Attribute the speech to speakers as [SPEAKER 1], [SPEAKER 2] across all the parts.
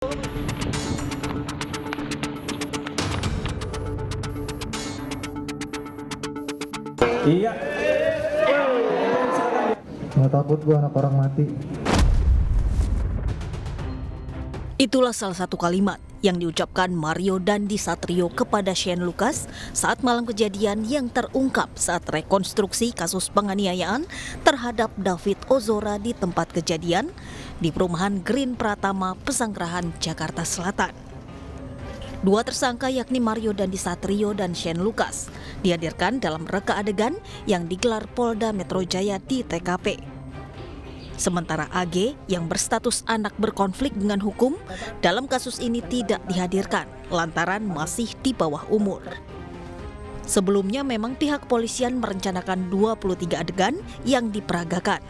[SPEAKER 1] Iya.
[SPEAKER 2] Nggak takut gua anak orang mati.
[SPEAKER 3] Itulah salah satu kalimat yang diucapkan Mario Dandi Satrio kepada Shane Lucas saat malam kejadian yang terungkap saat rekonstruksi kasus penganiayaan terhadap David Ozora di tempat kejadian di perumahan Green Pratama, Pesanggerahan, Jakarta Selatan. Dua tersangka yakni Mario Dandi Satrio dan Shane Lucas dihadirkan dalam reka adegan yang digelar Polda Metro Jaya di TKP. Sementara AG yang berstatus anak berkonflik dengan hukum dalam kasus ini tidak dihadirkan lantaran masih di bawah umur. Sebelumnya memang pihak kepolisian merencanakan 23 adegan yang diperagakan.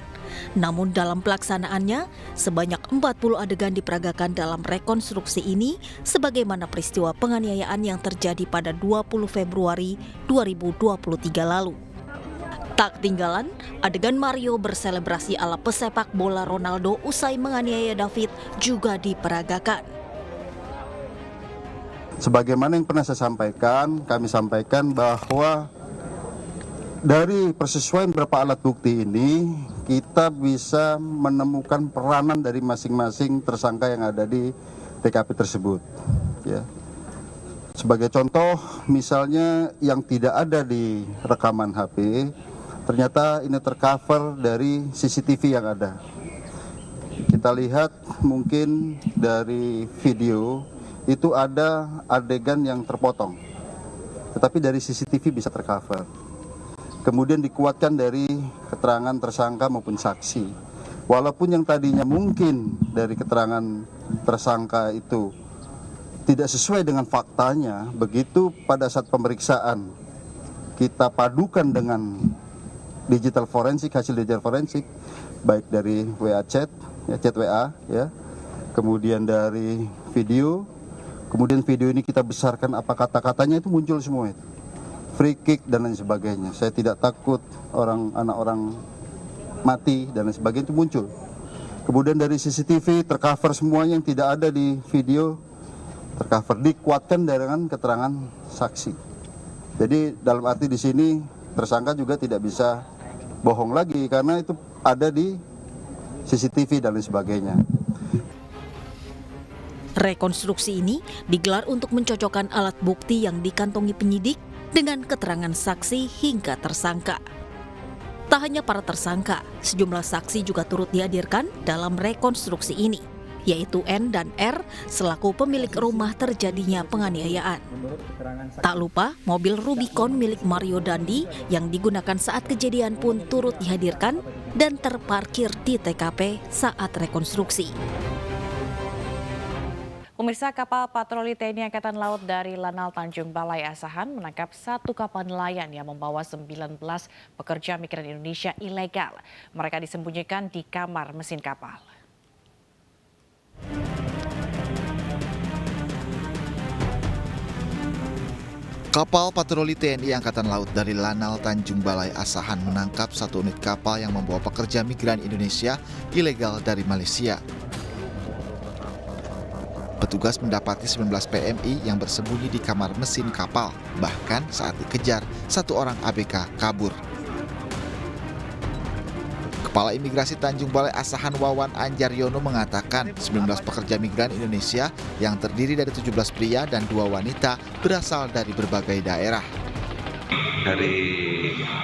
[SPEAKER 3] Namun dalam pelaksanaannya, sebanyak 40 adegan diperagakan dalam rekonstruksi ini sebagaimana peristiwa penganiayaan yang terjadi pada 20 Februari 2023 lalu. Tak ketinggalan, adegan Mario berselebrasi ala pesepak bola Ronaldo usai menganiaya David juga diperagakan.
[SPEAKER 4] Sebagaimana yang pernah saya sampaikan, kami sampaikan bahwa dari persesuaian beberapa alat bukti ini, kita bisa menemukan peranan dari masing-masing tersangka yang ada di TKP tersebut. Ya. Sebagai contoh, misalnya yang tidak ada di rekaman HP, ternyata ini tercover dari CCTV yang ada. Kita lihat mungkin dari video itu ada adegan yang terpotong, tetapi dari CCTV bisa tercover. Kemudian dikuatkan dari keterangan tersangka maupun saksi. Walaupun yang tadinya mungkin dari keterangan tersangka itu tidak sesuai dengan faktanya, begitu pada saat pemeriksaan kita padukan dengan digital forensik, hasil digital forensik, baik dari WA chat, ya, chat WA, ya, kemudian dari video, kemudian video ini kita besarkan apa kata-katanya itu muncul semua itu. Free kick dan lain sebagainya. Saya tidak takut anak orang mati dan lain sebagainya itu muncul. Kemudian dari CCTV tercover semua yang tidak ada di video, tercover, dikuatkan dengan keterangan saksi. Jadi dalam arti di sini tersangka juga tidak bisa bohong lagi karena itu ada di CCTV dan lain sebagainya.
[SPEAKER 3] Rekonstruksi ini digelar untuk mencocokkan alat bukti yang dikantongi penyidik dengan keterangan saksi hingga tersangka. Tak hanya para tersangka, sejumlah saksi juga turut dihadirkan dalam rekonstruksi ini, yaitu N dan R selaku pemilik rumah terjadinya penganiayaan. Tak lupa, mobil Rubicon milik Mario Dandi yang digunakan saat kejadian pun turut dihadirkan dan terparkir di TKP saat rekonstruksi.
[SPEAKER 5] Pemirsa, kapal patroli TNI Angkatan Laut dari Lanal Tanjung Balai Asahan menangkap satu kapal nelayan yang membawa 19 pekerja migran Indonesia ilegal. Mereka disembunyikan di kamar mesin kapal.
[SPEAKER 6] Kapal patroli TNI Angkatan Laut dari Lanal Tanjung Balai Asahan menangkap satu unit kapal yang membawa pekerja migran Indonesia ilegal dari Malaysia. Petugas mendapati 19 PMI yang bersembunyi di kamar mesin kapal. Bahkan saat dikejar, satu orang ABK kabur. Kepala Imigrasi Tanjung Balai Asahan Wawan Anjaryono mengatakan 19 pekerja migran Indonesia yang terdiri dari 17 pria dan 2 wanita berasal dari berbagai daerah.
[SPEAKER 7] Dari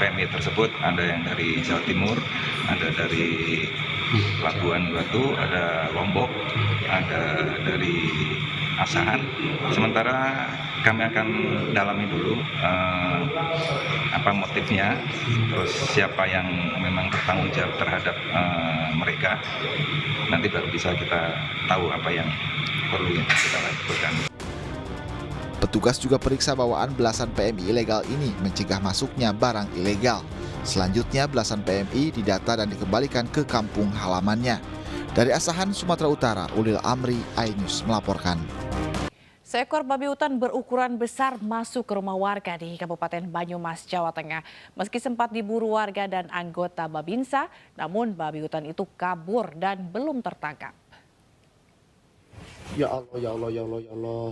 [SPEAKER 7] PMI tersebut ada yang dari Jawa Timur, ada dari Labuan Batu, ada Lombok, ada dari Asahan. Sementara kami akan dalami dulu apa motifnya, terus siapa yang memang bertanggung jawab terhadap mereka. Nanti baru bisa kita tahu apa yang perlu kita lakukan.
[SPEAKER 6] Petugas juga periksa bawaan belasan PMI ilegal ini mencegah masuknya barang ilegal. Selanjutnya belasan PMI didata dan dikembalikan ke kampung halamannya. Dari Asahan, Sumatera Utara, Ulil Amri, iNews melaporkan.
[SPEAKER 5] Seekor babi hutan berukuran besar masuk ke rumah warga di Kabupaten Banyumas, Jawa Tengah. Meski sempat diburu warga dan anggota Babinsa, namun babi hutan itu kabur dan belum tertangkap.
[SPEAKER 2] Ya Allah, ya Allah, ya Allah, ya Allah.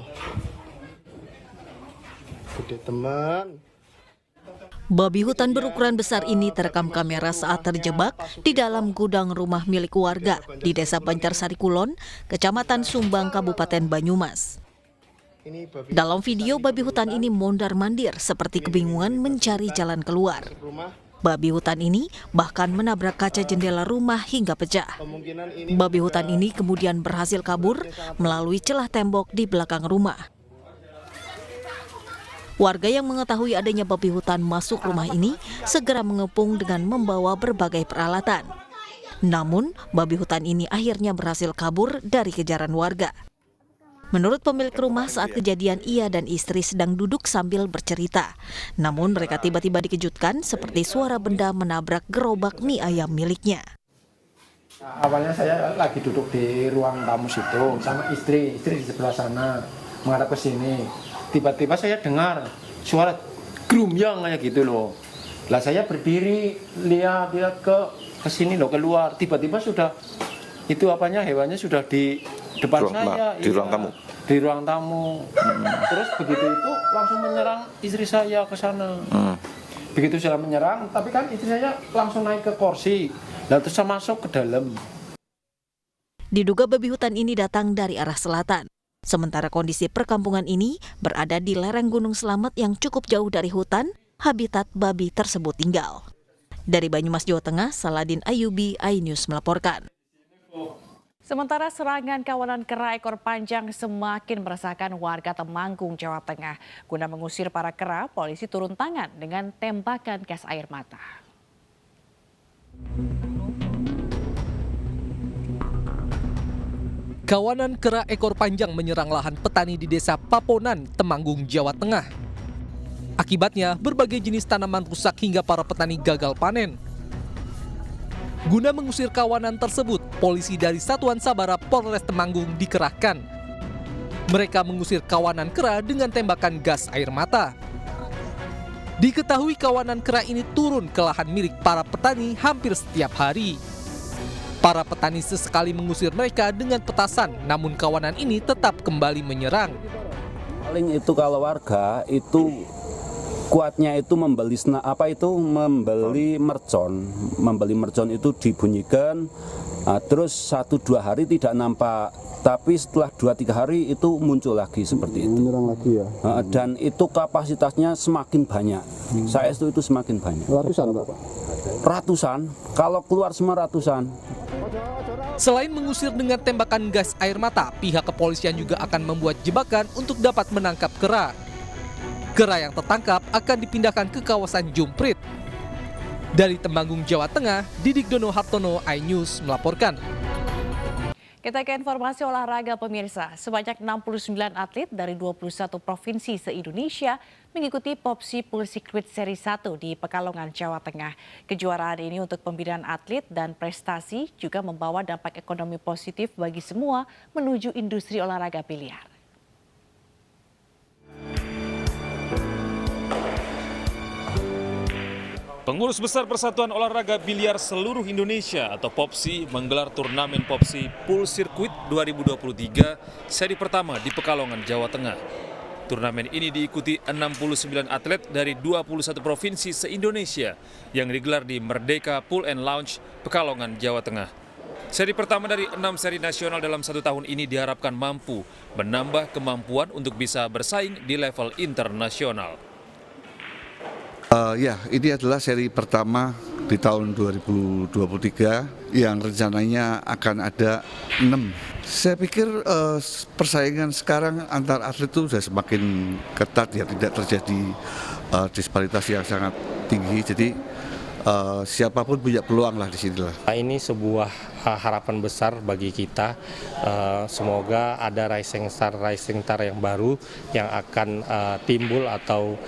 [SPEAKER 2] Gede teman.
[SPEAKER 3] Babi hutan berukuran besar ini terekam kamera saat terjebak di dalam gudang rumah milik warga di Desa Banjarsari Kulon, Kecamatan Sumbang, Kabupaten Banyumas.
[SPEAKER 2] Ini babi
[SPEAKER 3] Dalam video, babi hutan ini mondar-mandir seperti kebingungan mencari jalan keluar.
[SPEAKER 2] rumah.
[SPEAKER 3] Babi hutan ini bahkan menabrak kaca jendela rumah hingga pecah.
[SPEAKER 2] Kemungkinan ini
[SPEAKER 3] Babi hutan ini kemudian berhasil kabur melalui celah tembok di belakang rumah. Warga yang mengetahui adanya babi hutan masuk rumah ini segera mengepung dengan membawa berbagai peralatan. Namun, babi hutan ini akhirnya berhasil kabur dari kejaran warga. Menurut pemilik rumah, saat kejadian ia dan istri sedang duduk sambil bercerita. Namun mereka tiba-tiba dikejutkan seperti suara benda menabrak gerobak mie ayam miliknya.
[SPEAKER 1] Awalnya saya lagi duduk di ruang tamu situ sama istri di sebelah sana menghadap ke sini. Tiba-tiba saya dengar suara grumyang kayak gitu loh. Lah saya berdiri lihat ke sini loh, keluar. Tiba-tiba sudah itu hewannya sudah di depan saya.
[SPEAKER 8] Di ruang tamu.
[SPEAKER 1] Di ruang tamu. Terus begitu itu langsung menyerang istri saya ke sana. Begitu saya menyerang, tapi kan istri saya langsung naik ke kursi. Lalu terus saya masuk ke dalam.
[SPEAKER 3] Diduga babi hutan ini datang dari arah selatan. Sementara kondisi perkampungan ini berada di lereng Gunung Slamet yang cukup jauh dari hutan, habitat babi tersebut tinggal. Dari Banyumas, Jawa Tengah, Saladin Ayubi, iNews melaporkan.
[SPEAKER 5] Sementara serangan kawanan kera ekor panjang semakin meresahkan warga Temanggung, Jawa Tengah. Guna mengusir para kera, polisi turun tangan dengan tembakan gas air mata.
[SPEAKER 9] Kawanan kera ekor panjang menyerang lahan petani di Desa Paponan, Temanggung, Jawa Tengah. Akibatnya, berbagai jenis tanaman rusak hingga para petani gagal panen. Guna mengusir kawanan tersebut, polisi dari Satuan Sabara Polres Temanggung dikerahkan. Mereka mengusir kawanan kera dengan tembakan gas air mata. Diketahui kawanan kera ini turun ke lahan milik para petani hampir setiap hari. Para petani sesekali mengusir mereka dengan petasan, namun kawanan ini tetap kembali menyerang.
[SPEAKER 8] Paling itu kalau warga itu kuatnya itu membeli mercon itu dibunyikan, terus 1-2 hari tidak nampak, tapi setelah 2-3 hari itu muncul lagi seperti itu.
[SPEAKER 4] Menyerang lagi ya.
[SPEAKER 8] Dan itu kapasitasnya semakin banyak. Saya itu semakin banyak.
[SPEAKER 4] Ratusan, Pak?
[SPEAKER 8] Ratusan, kalau keluar semua ratusan.
[SPEAKER 9] Selain mengusir dengan tembakan gas air mata, pihak kepolisian juga akan membuat jebakan untuk dapat menangkap kera. Kera yang tertangkap akan dipindahkan ke kawasan Jumprit. Dari Temanggung, Jawa Tengah, Didik Dono Hartono, iNews melaporkan.
[SPEAKER 5] Kita ke informasi olahraga pemirsa. Sebanyak 69 atlet dari 21 provinsi se-Indonesia mengikuti Popsi Pool Circuit Seri 1 di Pekalongan, Jawa Tengah. Kejuaraan ini untuk pembinaan atlet dan prestasi juga membawa dampak ekonomi positif bagi semua menuju industri olahraga biliar.
[SPEAKER 10] Pengurus Besar Persatuan Olahraga Biliar Seluruh Indonesia atau POPSI menggelar turnamen POPSI Pool Circuit 2023 seri pertama di Pekalongan, Jawa Tengah. Turnamen ini diikuti 69 atlet dari 21 provinsi se-Indonesia yang digelar di Merdeka Pool and Lounge, Pekalongan, Jawa Tengah. Seri pertama dari 6 seri nasional dalam 1 tahun ini diharapkan mampu menambah kemampuan untuk bisa bersaing di level internasional.
[SPEAKER 11] Ya, ini adalah seri pertama di tahun 2023 yang rencananya akan ada 6. Saya pikir persaingan sekarang antar atlet itu sudah semakin ketat ya, tidak terjadi disparitas yang sangat tinggi. Jadi siapapun punya peluang lah di sini lah.
[SPEAKER 12] Ini sebuah harapan besar bagi kita. Semoga ada rising star yang baru yang akan timbul atau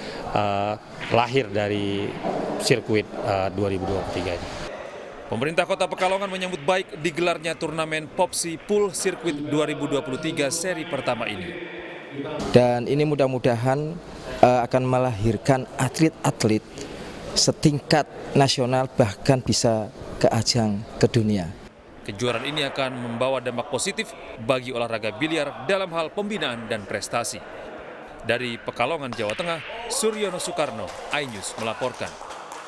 [SPEAKER 12] lahir dari sirkuit 2023 ini.
[SPEAKER 10] Pemerintah Kota Pekalongan menyambut baik digelarnya turnamen Popsi Pool Circuit 2023 seri pertama ini.
[SPEAKER 13] Dan ini mudah-mudahan akan melahirkan atlet-atlet setingkat nasional bahkan bisa ke ajang ke dunia.
[SPEAKER 10] Kejuaraan ini akan membawa dampak positif bagi olahraga biliar dalam hal pembinaan dan prestasi. Dari Pekalongan, Jawa Tengah, Suryono Soekarno, iNews melaporkan.